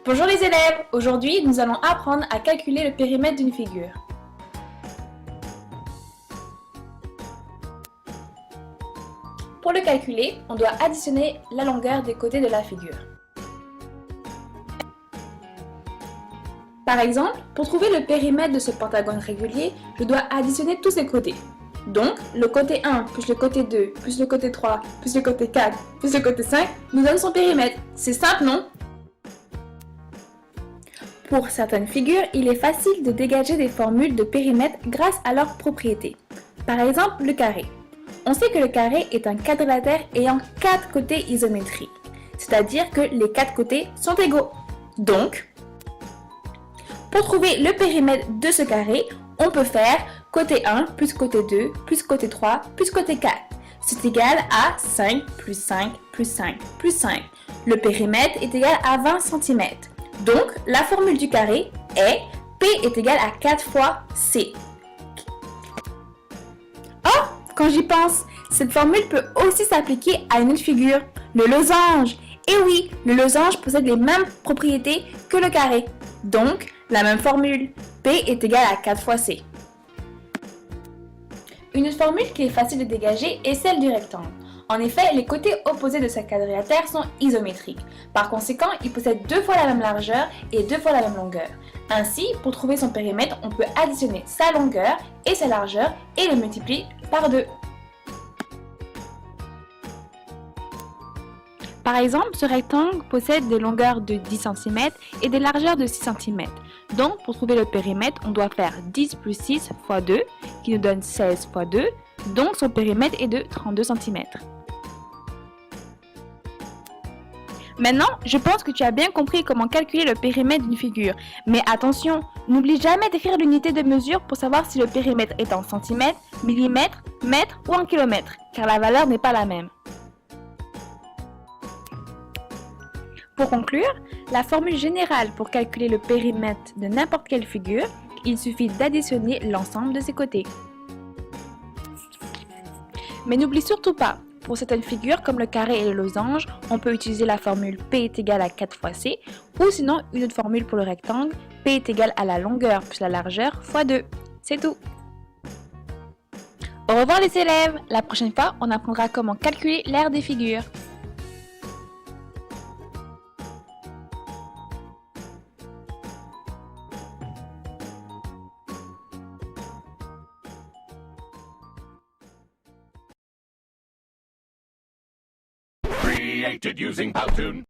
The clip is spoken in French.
Bonjour les élèves, aujourd'hui nous allons apprendre à calculer le périmètre d'une figure. Pour le calculer, on doit additionner la longueur des côtés de la figure. Par exemple, pour trouver le périmètre de ce pentagone régulier, je dois additionner tous ses côtés. Donc, le côté 1 plus le côté 2 plus le côté 3 plus le côté 4 plus le côté 5 nous donne son périmètre. C'est simple, non? Pour certaines figures, il est facile de dégager des formules de périmètre grâce à leurs propriétés. Par exemple, le carré. On sait que le carré est un quadrilatère ayant 4 côtés isométriques, c'est-à-dire que les 4 côtés sont égaux. Donc, pour trouver le périmètre de ce carré, on peut faire côté 1 plus côté 2 plus côté 3 plus côté 4. C'est égal à 5 plus 5 plus 5 plus 5. Le périmètre est égal à 20 cm. Donc, la formule du carré est P est égal à 4 fois C. Oh, quand j'y pense, cette formule peut aussi s'appliquer à une autre figure, le losange. Et oui, le losange possède les mêmes propriétés que le carré. Donc, la même formule, P est égal à 4 fois C. Une autre formule qui est facile de dégager est celle du rectangle. En effet, les côtés opposés de ce quadrilatère sont isométriques. Par conséquent, ils possèdent 2 fois la même largeur et 2 fois la même longueur. Ainsi, pour trouver son périmètre, on peut additionner sa longueur et sa largeur et les multiplier par 2. Par exemple, ce rectangle possède des longueurs de 10 cm et des largeurs de 6 cm. Donc, pour trouver le périmètre, on doit faire 10 plus 6 fois 2, qui nous donne 16 fois 2. Donc, son périmètre est de 32 cm. Maintenant, je pense que tu as bien compris comment calculer le périmètre d'une figure. Mais attention, n'oublie jamais d'écrire l'unité de mesure pour savoir si le périmètre est en centimètres, millimètres, mètres ou en kilomètres, car la valeur n'est pas la même. Pour conclure, la formule générale pour calculer le périmètre de n'importe quelle figure, il suffit d'additionner l'ensemble de ses côtés. Mais n'oublie surtout pas, pour certaines figures comme le carré et le losange, on peut utiliser la formule P est égal à 4 fois C, ou sinon une autre formule pour le rectangle, P est égal à la longueur plus la largeur fois 2. C'est tout. Au revoir les élèves, la prochaine fois on apprendra comment calculer l'aire des figures. Created using Powtoon.